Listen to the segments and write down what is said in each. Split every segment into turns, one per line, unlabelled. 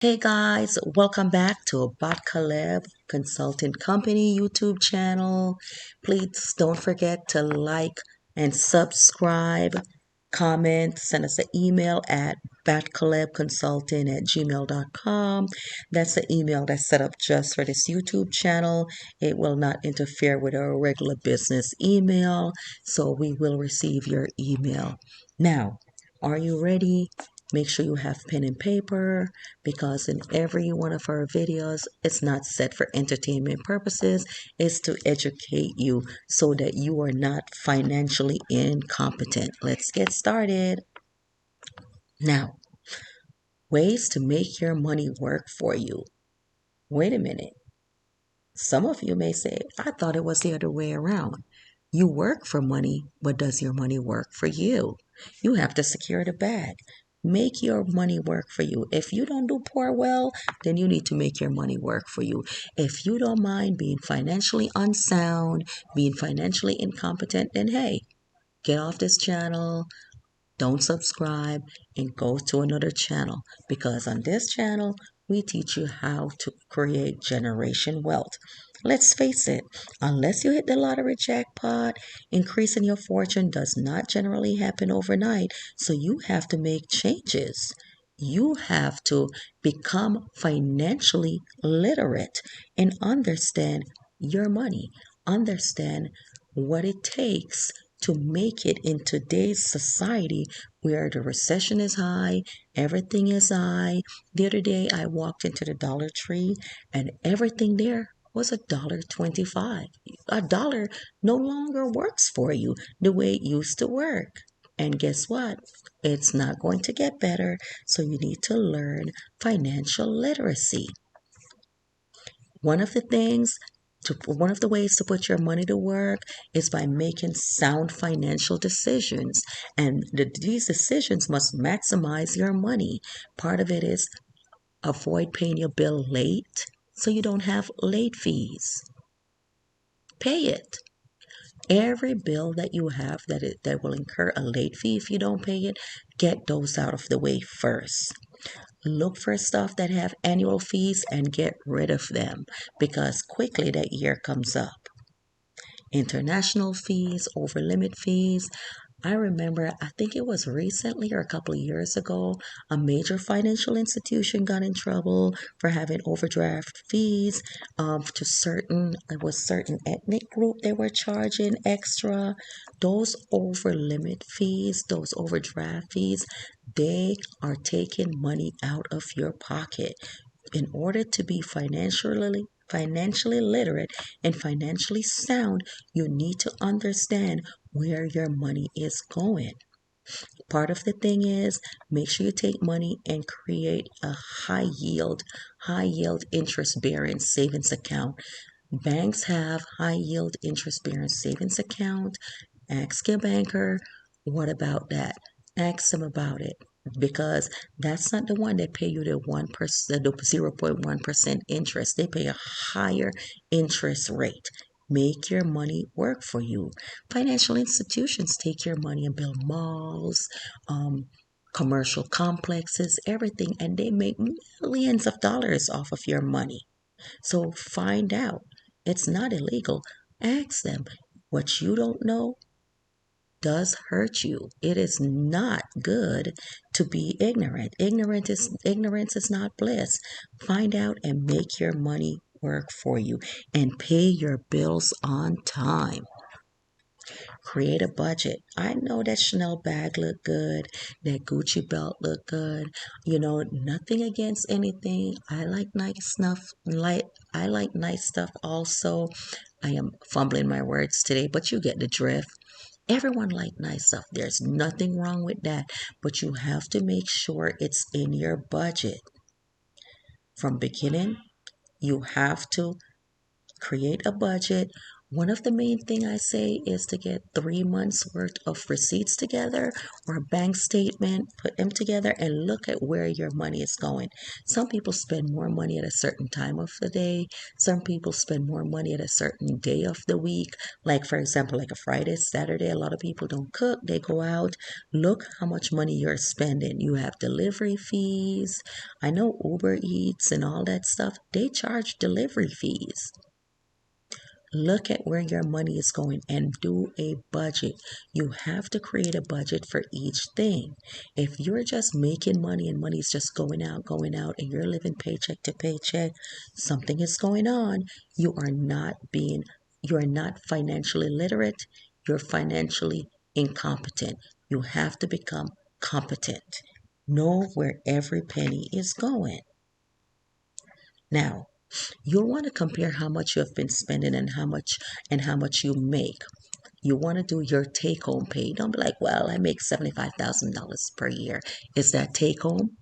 Hey guys, welcome back to Bot Caleb Consulting Company YouTube channel. Please don't forget to like and subscribe, comment, send us an email at batcalebconsulting@gmail.com. That's the email that's set up just for this YouTube channel. It will not interfere with our regular business email, so we will receive your email. Now, are you ready? Make sure you have pen and paper because in every one of our videos, it's not set for entertainment purposes, it's to educate you so that you are not financially incompetent. Let's get started. Now, ways to make your money work for you. Wait a minute. Some of you may say, I thought it was the other way around. You work for money, but does your money work for you? You have to secure the bag. Make your money work for you. If you don't do poor well, then you need to make your money work for you. If you don't mind being financially unsound, being financially incompetent, then hey, get off this channel, don't subscribe, and go to another channel because on this channel, we teach you how to create generation wealth. Let's face it, unless you hit the lottery jackpot, increasing your fortune does not generally happen overnight. So you have to make changes. You have to become financially literate and understand your money, understand what it takes to make it in today's society where the recession is high, everything is high. The other day I walked into the Dollar Tree and everything there was $1.25. A dollar no longer works for you the way it used to work. And guess what? It's not going to get better, so you need to learn financial literacy. One of the things one of the ways to put your money to work is by making sound financial decisions. And these decisions must maximize your money. Part of it is avoid paying your bill late so you don't have late fees. Pay it. Every bill that you have that will incur a late fee if you don't pay it, get those out of the way first. Look for stuff that have annual fees and get rid of them because quickly that year comes up. International fees, over limit fees. I remember, I think it was recently or a couple of years ago, a major financial institution got in trouble for having overdraft fees to certain, it was certain ethnic group they were charging extra. Those over limit fees, those overdraft fees, they are taking money out of your pocket. In order to be financially literate and financially sound, you need to understand where your money is going. Part of the thing is make sure you take money and create a high yield interest bearing savings account. Banks have high yield interest bearing savings account. Ask your banker, what about that? Ask them about it because that's not the one that pay you the 1%, the 0.1% interest. They pay a higher interest rate. Make your money work for you. Financial institutions take your money and build malls, commercial complexes, everything, and they make millions of dollars off of your money. So find out. It's not illegal. Ask them. What you don't know does hurt you. It is not good to be ignorant. Ignorance is not bliss. Find out and make your money work for you and pay your bills on time. Create a budget. I know that Chanel bag look good, that Gucci belt look good. Nothing against anything. I like nice stuff. I like nice stuff also. I am fumbling my words today, but you get the drift. Everyone like nice stuff. There's nothing wrong with that, but you have to make sure it's in your budget. From beginning, you have to create a budget One of the main thing I say is to get 3 months worth of receipts together or a bank statement, put them together and look at where your money is going. Some people spend more money at a certain time of the day. Some people spend more money at a certain day of the week. Like for example, like a Friday, Saturday, a lot of people don't cook, they go out. Look how much money you're spending. You have delivery fees. I know Uber Eats and all that stuff, they charge delivery fees. Look at where your money is going and do a budget. You have to create a budget for each thing. If you're just making money and money is just going out, and you're living paycheck to paycheck, something is going on. You are not financially literate. You're financially incompetent. You have to become competent. Know where every penny is going. Now, you'll want to compare how much you have been spending and how much you make. You want to do your take home pay. Don't be like, well, I make $75,000 per year. Is that take home?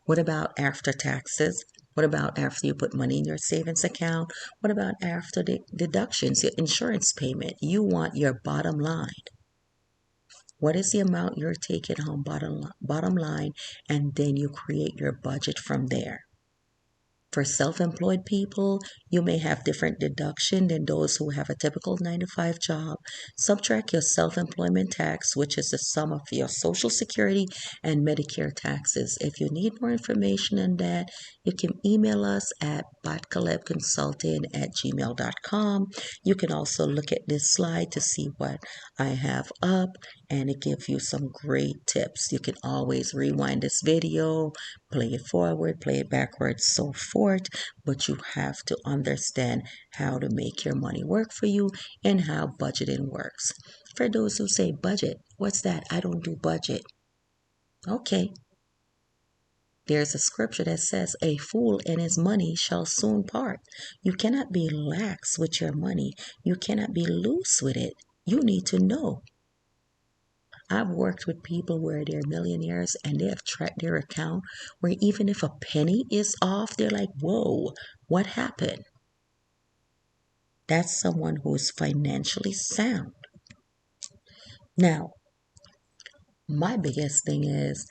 What about after taxes? What about after you put money in your savings account? What about after the deductions, your insurance payment? You want your bottom line. What is the amount you're taking home bottom line? And then you create your budget from there. For self-employed people, you may have different deduction than those who have a typical 9 to 5 job. Subtract your self-employment tax, which is the sum of your Social Security and Medicare taxes. If you need more information on that, you can email us at botkalebconsulting@gmail.com. You can also look at this slide to see what I have up, and it gives you some great tips. You can always rewind this video, play it forward, play it backwards, so forth. But you have to understand how to make your money work for you and how budgeting works. For those who say budget, what's that? I don't do budget. Okay. There's a scripture that says, a fool and his money shall soon part. You cannot be lax with your money. You cannot be loose with it. You need to know. I've worked with people where they're millionaires and they have tracked their account where even if a penny is off, they're like, whoa, what happened? That's someone who is financially sound. Now, my biggest thing is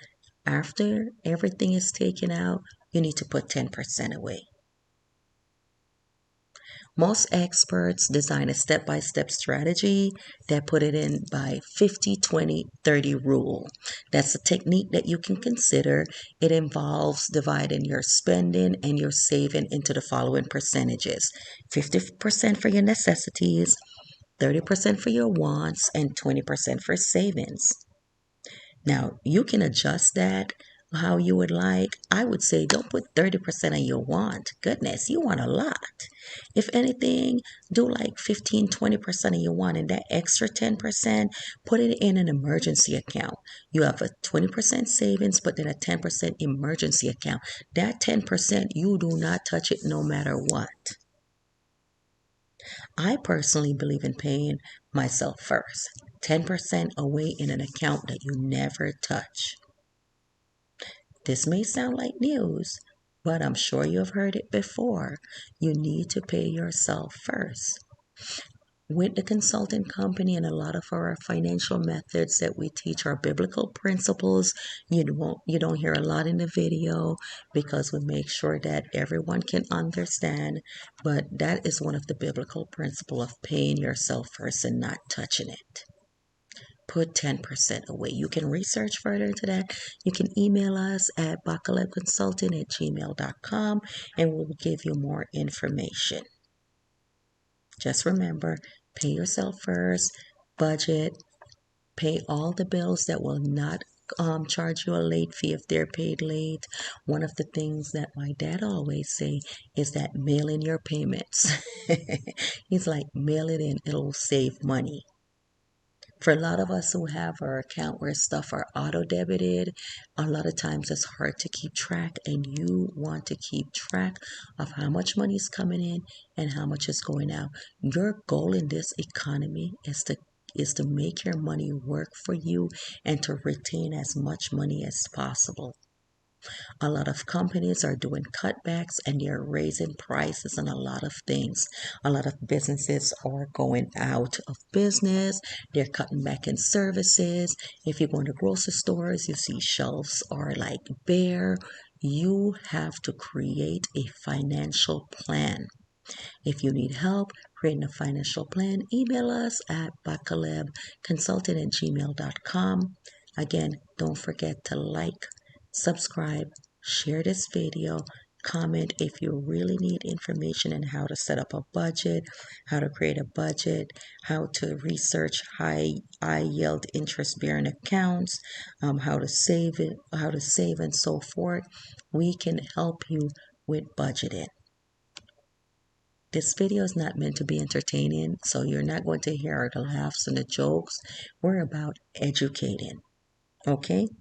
after everything is taken out, you need to put 10% away. Most experts design a step-by-step strategy that put it in by 50-20-30 rule. That's a technique that you can consider. It involves dividing your spending and your saving into the following percentages. 50% for your necessities, 30% for your wants, and 20% for savings. Now, you can adjust that how you would like. I would say don't put 30% of your want. Goodness, you want a lot. If anything, do like 15-20% of your want, and that extra 10%, put it in an emergency account. You have a 20% savings, but then a 10% emergency account. That 10%, you do not touch it no matter what. I personally believe in paying myself first. 10% away in an account that you never touch. This may sound like news, but I'm sure you've heard it before. You need to pay yourself first. With the consulting company and a lot of our financial methods that we teach are biblical principles. You don't hear a lot in the video because we make sure that everyone can understand, but that is one of the biblical principles of paying yourself first and not touching it. Put 10% away. You can research further into that. You can email us at botkalebconsulting@gmail.com and we'll give you more information. Just remember, pay yourself first, budget, pay all the bills that will not charge you a late fee if they're paid late. One of the things that my dad always say is that mail in your payments. He's like, mail it in, it'll save money. For a lot of us who have our account where stuff are auto debited, a lot of times it's hard to keep track, and you want to keep track of how much money is coming in and how much is going out. Your goal in this economy is to make your money work for you and to retain as much money as possible. A lot of companies are doing cutbacks and they're raising prices on a lot of things. A lot of businesses are going out of business. They're cutting back in services. If you go into grocery stores, you see shelves are like bare. You have to create a financial plan. If you need help creating a financial plan, email us at bakalebconsulting@gmail.com. Again, don't forget to like, subscribe, share this video, comment if you really need information on how to set up a budget, how to create a budget, how to research high yield interest bearing accounts, how to save and so forth. We can help you with budgeting. This video is not meant to be entertaining, so you're not going to hear the laughs and the jokes. We're about educating, okay?